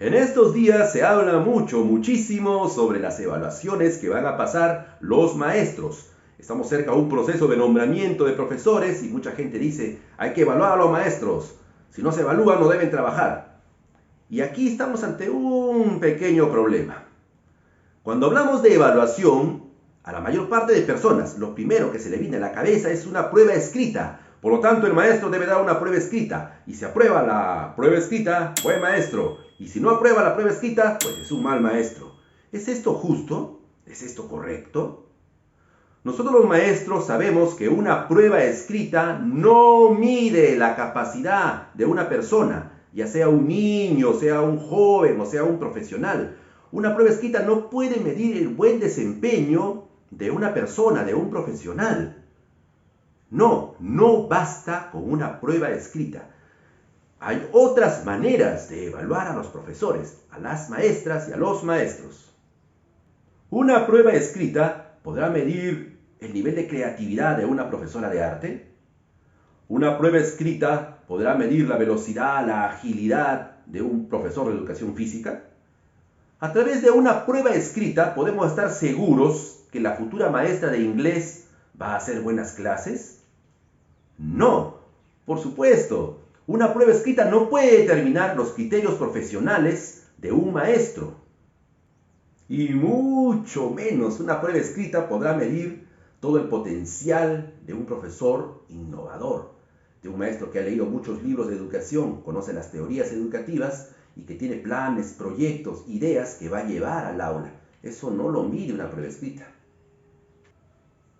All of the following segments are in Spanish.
En estos días se habla muchísimo sobre las evaluaciones que van a pasar los maestros. Estamos cerca de un proceso de nombramiento de profesores y mucha gente dice, hay que evaluar a los maestros. Si no se evalúan, no deben trabajar. Y aquí estamos ante un pequeño problema. Cuando hablamos de evaluación, a la mayor parte de personas, lo primero que se le viene a la cabeza es una prueba escrita. Por lo tanto, el maestro debe dar una prueba escrita. Y si aprueba la prueba escrita, buen maestro. Y si no aprueba la prueba escrita, pues es un mal maestro. ¿Es esto justo? ¿Es esto correcto? Nosotros los maestros sabemos que una prueba escrita no mide la capacidad de una persona, ya sea un niño, sea un joven o sea un profesional. Una prueba escrita no puede medir el buen desempeño de una persona, de un profesional. No basta con una prueba escrita. Hay otras maneras de evaluar a los profesores, a las maestras y a los maestros. Una prueba escrita podrá medir el nivel de creatividad de una profesora de arte. Una prueba escrita podrá medir la velocidad, la agilidad de un profesor de educación física. A través de una prueba escrita podemos estar seguros que la futura maestra de inglés va a hacer buenas clases. No, por supuesto. Una prueba escrita no puede determinar los criterios profesionales de un maestro. Y mucho menos una prueba escrita podrá medir todo el potencial de un profesor innovador, de un maestro que ha leído muchos libros de educación, conoce las teorías educativas y que tiene planes, proyectos, ideas que va a llevar al aula. Eso no lo mide una prueba escrita.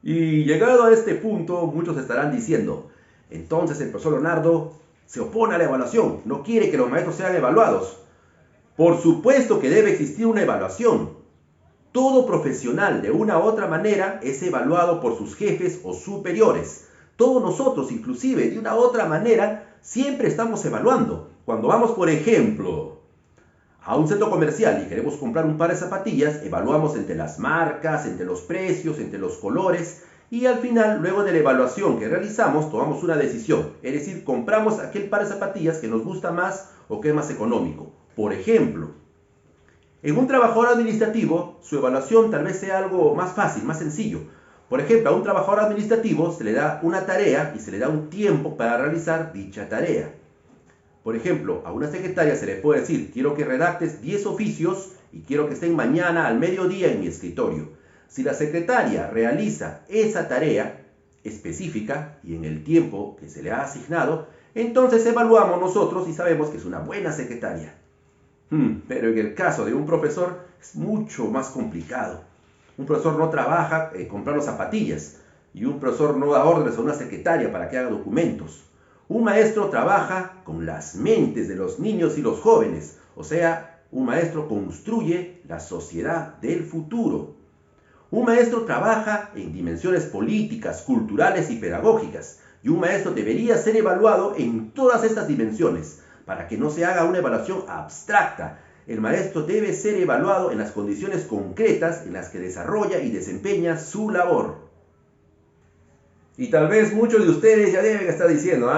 Y llegado a este punto, muchos estarán diciendo, entonces el profesor Leonardo se opone a la evaluación, no quiere que los maestros sean evaluados. Por supuesto que debe existir una evaluación. Todo profesional de una u otra manera es evaluado por sus jefes o superiores. Todos nosotros, inclusive, de una u otra manera, siempre estamos evaluando. Cuando vamos, por ejemplo, a un centro comercial y queremos comprar un par de zapatillas, evaluamos entre las marcas, entre los precios, entre los colores y al final, luego de la evaluación que realizamos, tomamos una decisión. Es decir, compramos aquel par de zapatillas que nos gusta más o que es más económico. Por ejemplo, en un trabajador administrativo, su evaluación tal vez sea algo más fácil, más sencillo. Por ejemplo, a un trabajador administrativo se le da una tarea y se le da un tiempo para realizar dicha tarea. Por ejemplo, a una secretaria se le puede decir, quiero que redactes 10 oficios y quiero que estén mañana al mediodía en mi escritorio. Si la secretaria realiza esa tarea específica y en el tiempo que se le ha asignado, entonces evaluamos nosotros y sabemos que es una buena secretaria. Pero en el caso de un profesor es mucho más complicado. Un profesor no trabaja comprando zapatillas y un profesor no da órdenes a una secretaria para que haga documentos. Un maestro trabaja con las mentes de los niños y los jóvenes, o sea, un maestro construye la sociedad del futuro. Un maestro trabaja en dimensiones políticas, culturales y pedagógicas, y un maestro debería ser evaluado en todas estas dimensiones, para que no se haga una evaluación abstracta. El maestro debe ser evaluado en las condiciones concretas en las que desarrolla y desempeña su labor. Y tal vez muchos de ustedes ya deben estar diciendo,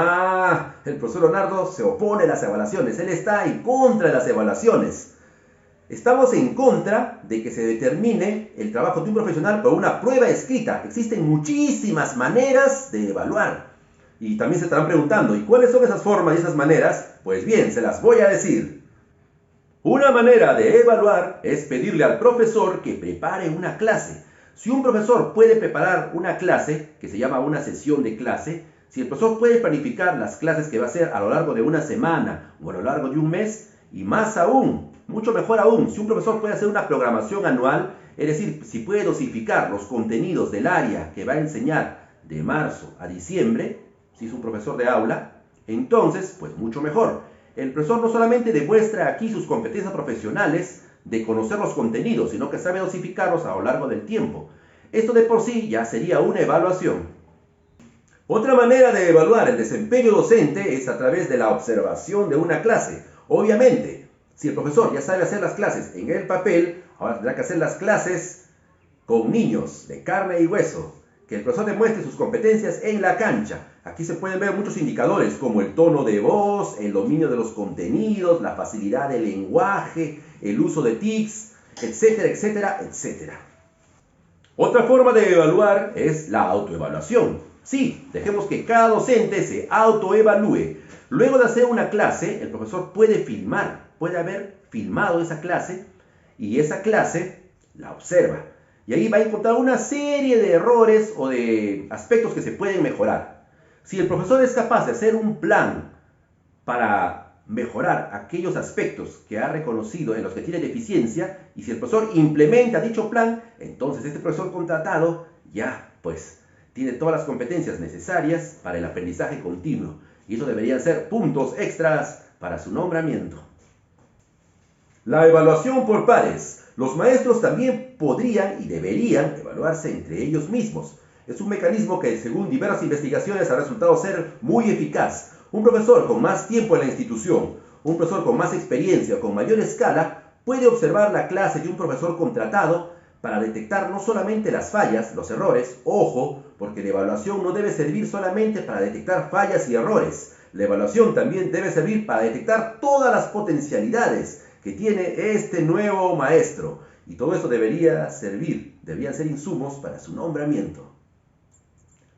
el profesor Leonardo se opone a las evaluaciones, él está en contra de las evaluaciones. Estamos en contra de que se determine el trabajo de un profesional por una prueba escrita. Existen muchísimas maneras de evaluar. Y también se estarán preguntando, ¿y cuáles son esas formas y esas maneras? Pues bien, se las voy a decir. Una manera de evaluar es pedirle al profesor que prepare una clase. Si un profesor puede preparar una clase, que se llama una sesión de clase, si el profesor puede planificar las clases que va a hacer a lo largo de una semana o a lo largo de un mes, y más aún, mucho mejor aún, si un profesor puede hacer una programación anual, es decir, si puede dosificar los contenidos del área que va a enseñar de marzo a diciembre, si es un profesor de aula, entonces, pues mucho mejor. El profesor no solamente demuestra aquí sus competencias profesionales de conocer los contenidos, sino que sabe dosificarlos a lo largo del tiempo. Esto de por sí ya sería una evaluación. Otra manera de evaluar el desempeño docente es a través de la observación de una clase. Obviamente, si el profesor ya sabe hacer las clases en el papel, ahora tendrá que hacer las clases con niños de carne y hueso. que el profesor demuestre sus competencias en la cancha. Aquí se pueden ver muchos indicadores como el tono de voz, el dominio de los contenidos, la facilidad del lenguaje, el uso de TICs, etcétera, etcétera, etcétera. Otra forma de evaluar es la autoevaluación. Sí, dejemos que cada docente se autoevalúe. Luego de hacer una clase, el profesor puede haber filmado esa clase y esa clase la observa. Y ahí va a encontrar una serie de errores o de aspectos que se pueden mejorar. Si el profesor es capaz de hacer un plan para mejorar aquellos aspectos que ha reconocido en los que tiene deficiencia, y si el profesor implementa dicho plan, entonces este profesor contratado ya pues tiene todas las competencias necesarias para el aprendizaje continuo. Y eso deberían ser puntos extras para su nombramiento. La evaluación por pares. Los maestros también podrían y deberían evaluarse entre ellos mismos. Es un mecanismo que, según diversas investigaciones, ha resultado ser muy eficaz. Un profesor con más tiempo en la institución, un profesor con más experiencia o con mayor escala, puede observar la clase de un profesor contratado para detectar no solamente las fallas, los errores. Ojo, porque la evaluación no debe servir solamente para detectar fallas y errores. La evaluación también debe servir para detectar todas las potencialidades que tiene este nuevo maestro. Y todo esto deberían ser insumos para su nombramiento.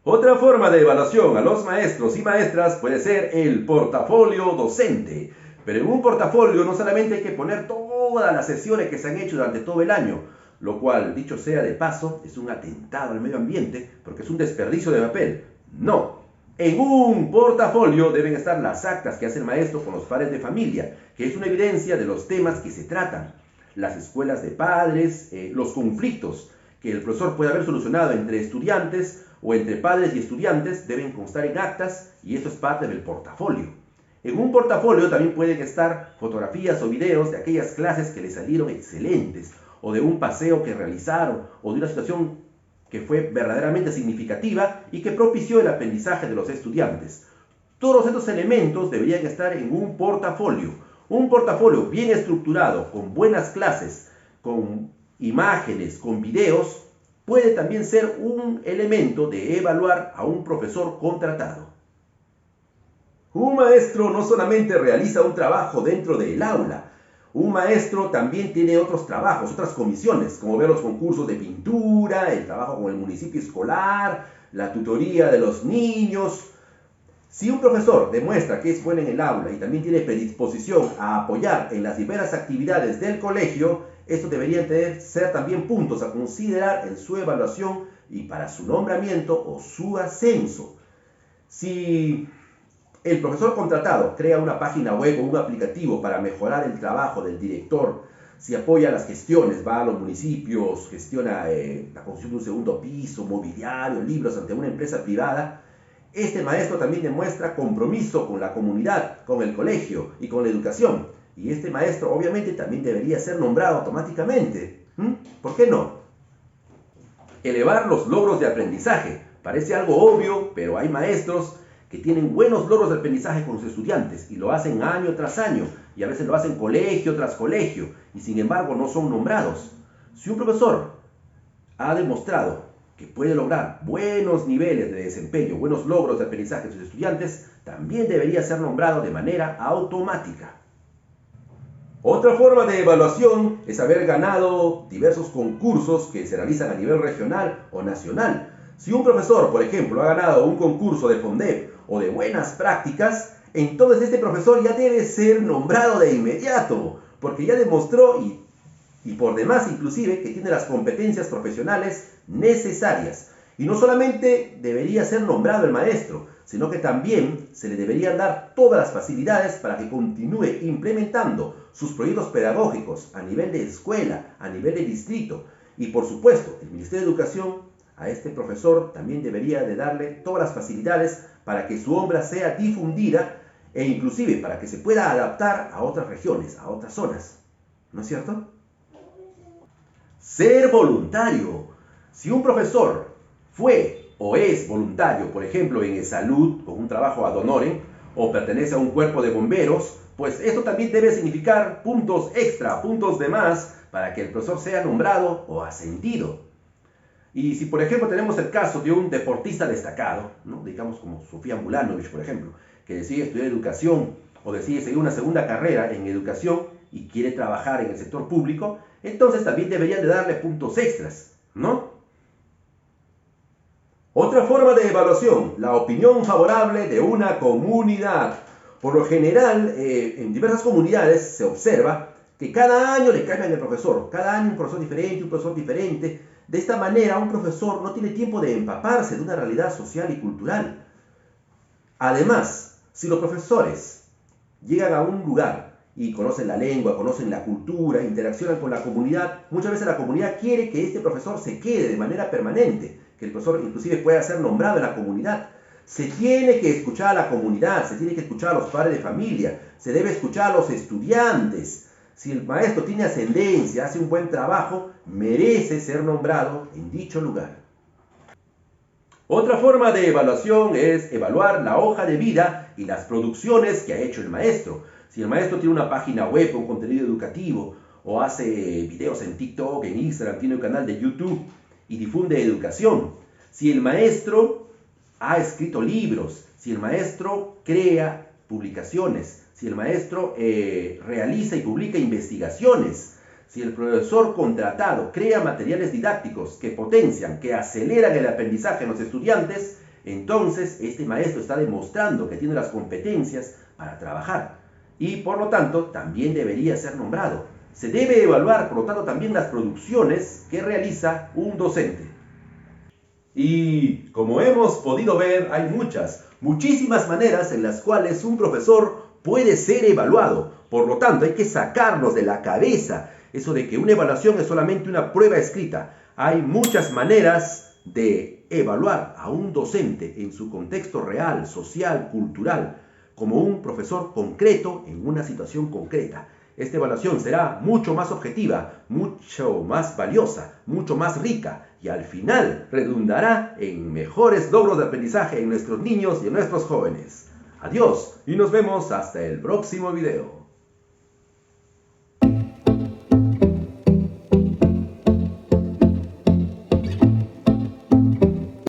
Otra forma de evaluación a los maestros y maestras puede ser el portafolio docente. Pero en un portafolio no solamente hay que poner todas las sesiones que se han hecho durante todo el año, lo cual, dicho sea de paso, es un atentado al medio ambiente porque es un desperdicio de papel. No. En un portafolio deben estar las actas que hace el maestro con los padres de familia, que es una evidencia de los temas que se tratan, las escuelas de padres, los conflictos que el profesor puede haber solucionado entre estudiantes o entre padres y estudiantes deben constar en actas y eso es parte del portafolio. En un portafolio también pueden estar fotografías o videos de aquellas clases que les salieron excelentes, o de un paseo que realizaron, o de una situación que fue verdaderamente significativa y que propició el aprendizaje de los estudiantes. Todos estos elementos deberían estar en un portafolio. Un portafolio bien estructurado, con buenas clases, con imágenes, con videos, puede también ser un elemento de evaluar a un profesor contratado. Un maestro no solamente realiza un trabajo dentro del aula, un maestro también tiene otros trabajos, otras comisiones, como ver los concursos de pintura, el trabajo con el municipio escolar, la tutoría de los niños. Si un profesor demuestra que es bueno en el aula y también tiene predisposición a apoyar en las diversas actividades del colegio, estos deberían ser también puntos a considerar en su evaluación y para su nombramiento o su ascenso. Si el profesor contratado crea una página web o un aplicativo para mejorar el trabajo del director, si apoya las gestiones, va a los municipios, gestiona la construcción de un segundo piso, mobiliario, libros ante una empresa privada, este maestro también demuestra compromiso con la comunidad, con el colegio y con la educación. Y este maestro obviamente también debería ser nombrado automáticamente. ¿Por qué no? Elevar los logros de aprendizaje. Parece algo obvio, pero hay maestros que tienen buenos logros de aprendizaje con sus estudiantes y lo hacen año tras año y a veces lo hacen colegio tras colegio y sin embargo no son nombrados. Si un profesor ha demostrado que puede lograr buenos niveles de desempeño, buenos logros de aprendizaje de sus estudiantes, también debería ser nombrado de manera automática. Otra forma de evaluación es haber ganado diversos concursos que se realizan a nivel regional o nacional. Si un profesor, por ejemplo, ha ganado un concurso de FONDEP o de buenas prácticas, entonces este profesor ya debe ser nombrado de inmediato, porque ya demostró y por demás inclusive que tiene las competencias profesionales necesarias. Y no solamente debería ser nombrado el maestro, sino que también se le deberían dar todas las facilidades para que continúe implementando sus proyectos pedagógicos a nivel de escuela, a nivel de distrito. Y por supuesto, el Ministerio de Educación a este profesor también debería de darle todas las facilidades para que su obra sea difundida e inclusive para que se pueda adaptar a otras regiones, a otras zonas. ¿No es cierto? Ser voluntario. Si un profesor fue o es voluntario, por ejemplo, en salud, con un trabajo ad honorem, o pertenece a un cuerpo de bomberos, pues esto también debe significar puntos extra, puntos de más, para que el profesor sea nombrado o ascendido. Y si por ejemplo tenemos el caso de un deportista destacado, ¿no? Digamos como Sofía Mulanovich, por ejemplo, que decide estudiar educación o decide seguir una segunda carrera en educación y quiere trabajar en el sector público, entonces también deberían de darle puntos extras, ¿no? Otra forma de evaluación, la opinión favorable de una comunidad. Por lo general, en diversas comunidades se observa que cada año le cambian el profesor, cada año un profesor diferente. De esta manera, un profesor no tiene tiempo de empaparse de una realidad social y cultural. Además, si los profesores llegan a un lugar y conocen la lengua, conocen la cultura, interaccionan con la comunidad, muchas veces la comunidad quiere que este profesor se quede de manera permanente, que el profesor inclusive pueda ser nombrado en la comunidad. Se tiene que escuchar a la comunidad, se tiene que escuchar a los padres de familia, se debe escuchar a los estudiantes. Si el maestro tiene ascendencia, hace un buen trabajo, merece ser nombrado en dicho lugar. Otra forma de evaluación es evaluar la hoja de vida y las producciones que ha hecho el maestro. Si el maestro tiene una página web, un contenido educativo, o hace videos en TikTok, en Instagram, tiene un canal de YouTube y difunde educación. Si el maestro ha escrito libros, si el maestro crea publicaciones, si el maestro realiza y publica investigaciones, si el profesor contratado crea materiales didácticos que potencian, que aceleran el aprendizaje en los estudiantes, entonces este maestro está demostrando que tiene las competencias para trabajar y por lo tanto también debería ser nombrado. Se debe evaluar por lo tanto también las producciones que realiza un docente. Y como hemos podido ver, hay muchísimas maneras en las cuales un profesor puede ser evaluado. Por lo tanto, hay que sacarnos de la cabeza eso de que una evaluación es solamente una prueba escrita. Hay muchas maneras de evaluar a un docente en su contexto real, social, cultural, como un profesor concreto en una situación concreta. Esta evaluación será mucho más objetiva, mucho más valiosa, mucho más rica y al final redundará en mejores logros de aprendizaje en nuestros niños y en nuestros jóvenes. Adiós y nos vemos hasta el próximo video.